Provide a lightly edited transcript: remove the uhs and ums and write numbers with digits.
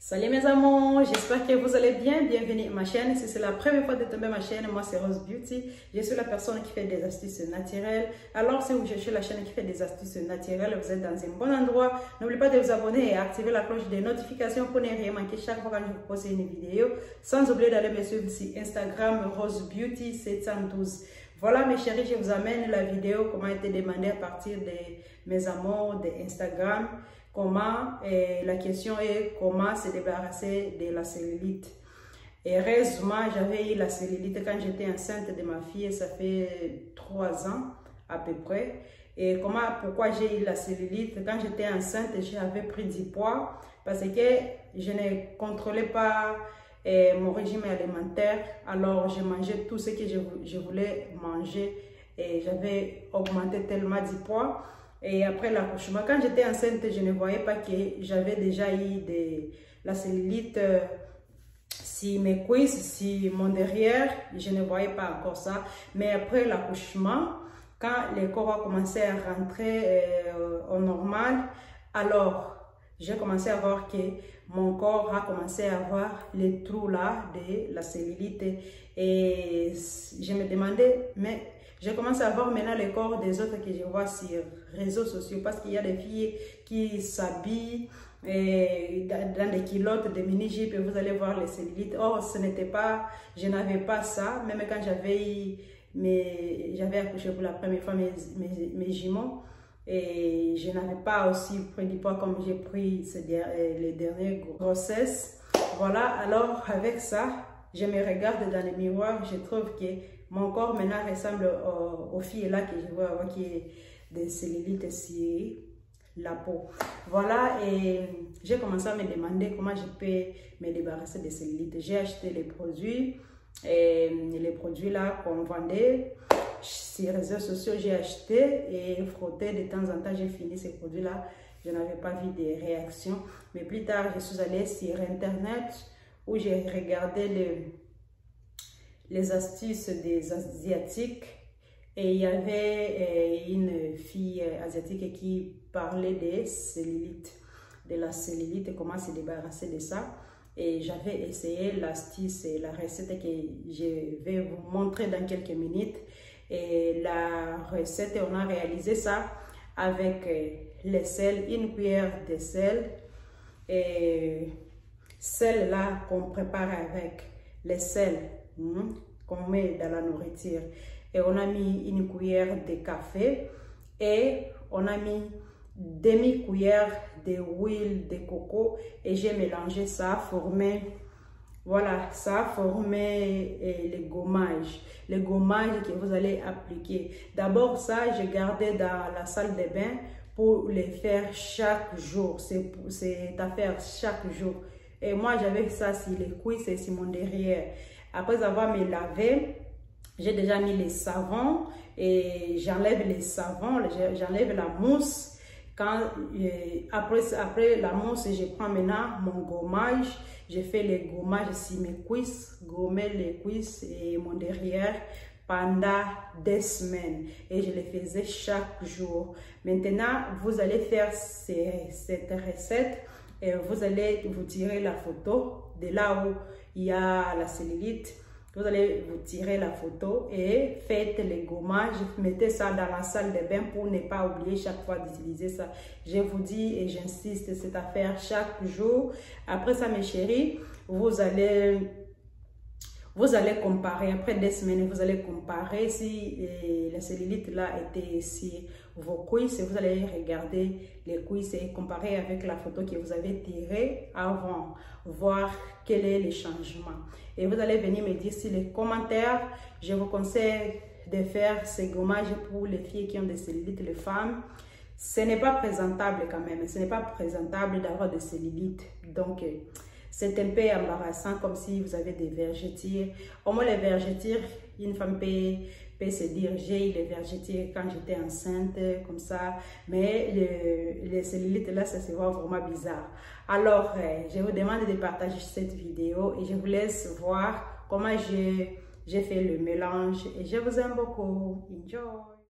Salut mes amours, j'espère que vous allez bien. Bienvenue à ma chaîne. Si c'est la première fois de tomber à ma chaîne, moi c'est Rose Beauty. Je suis la personne qui fait des astuces naturelles. Alors si vous cherchez la chaîne qui fait des astuces naturelles, vous êtes dans un bon endroit. N'oubliez pas de vous abonner et activer la cloche des notifications pour ne rien manquer chaque fois que je vous poste une vidéo. Sans oublier d'aller me suivre sur Instagram Rose Beauty 712. Voilà mes chéris, je vous amène la vidéo comment a été demandée à partir de mes amours de Instagram. La question est comment se débarrasser de la cellulite. Et heureusement, j'avais eu la cellulite quand j'étais enceinte de ma fille, ça fait 3 ans à peu près. Et pourquoi j'ai eu la cellulite? Quand j'étais enceinte, j'avais pris du poids parce que je ne contrôlais pas mon régime alimentaire. Alors, je mangeais tout ce que je voulais manger et j'avais augmenté tellement du poids. Et après l'accouchement, quand j'étais enceinte, je ne voyais pas que j'avais déjà eu la cellulite sur mes cuisses, sur mon derrière. Je ne voyais pas encore ça. Mais après l'accouchement, quand le corps a commencé à rentrer au normal, alors j'ai commencé à voir que mon corps a commencé à avoir les trous là de la cellulite. Et je me demandais, mais j'ai commencé à voir maintenant les corps des autres que je vois sur les réseaux sociaux parce qu'il y a des filles qui s'habillent dans des culottes, des mini-jupes et vous allez voir les cellulites. Or, ce n'était pas, je n'avais pas ça, même quand j'avais accouché pour la première fois mes jumeaux et je n'avais pas aussi pris du poids comme j'ai pris les dernières grossesses. Voilà, alors avec ça, je me regarde dans le miroir, je trouve que mon corps maintenant ressemble aux filles là que je vois qui ont des cellulites sur la peau. Voilà, et j'ai commencé à me demander comment je peux me débarrasser des cellulites. J'ai acheté les produits là qu'on vendait sur les réseaux sociaux. J'ai acheté et frotté de temps en temps. J'ai fini ces produits là. Je n'avais pas vu de réaction. Mais plus tard, je suis allée sur Internet où j'ai regardé les astuces des Asiatiques et il y avait une fille asiatique qui parlait des cellulites, de la cellulite, comment se débarrasser de ça. Et j'avais essayé l'astuce et la recette que je vais vous montrer dans quelques minutes. Et la recette, on a réalisé ça avec le sel, une cuillère de sel et celle-là qu'on prépare avec le sel qu'on met dans la nourriture. Et on a mis une cuillère de café et on a mis demi-cuillère d'huile de coco et j'ai mélangé ça, formé, voilà, ça a formé le gommage que vous allez appliquer. D'abord ça, j'ai gardé dans la salle de bain pour les faire chaque jour. C'est à faire chaque jour. Et moi, j'avais ça sur les cuisses et sur mon derrière. Après avoir me lavé, j'ai déjà mis les savons et j'enlève les savons, j'enlève la mousse. Après la mousse, je prends maintenant mon gommage. Je fais les gommages sur mes cuisses, gommer les cuisses et mon derrière pendant des semaines. Et je les faisais chaque jour. Maintenant, vous allez faire cette recette. Et vous allez vous tirer la photo de là où il y a la cellulite. Vous allez vous tirer la photo et faites les gommages. Mettez ça dans la salle de bain pour ne pas oublier chaque fois d'utiliser ça. Je vous dis et j'insiste, c'est à faire chaque jour. Après ça, mes chéris, vous allez comparer. Après des semaines, vous allez comparer si la cellulite là était sur vos cuisses. Vous allez regarder les cuisses et comparer avec la photo que vous avez tirée avant, voir quel est le changement. Et vous allez venir me dire sur les commentaires. Je vous conseille de faire ces gommages pour les filles qui ont des cellulites, les femmes. Ce n'est pas présentable quand même. Ce n'est pas présentable d'avoir des cellulites. Donc, c'est un peu embarrassant comme si vous avez des vergetures. Au moins les vergetures, une femme peut se dire j'ai eu les vergetures quand j'étais enceinte, comme ça. Mais les cellulites là, ça se voit vraiment bizarre. Alors, je vous demande de partager cette vidéo et je vous laisse voir comment j'ai fait le mélange. Et je vous aime beaucoup. Enjoy!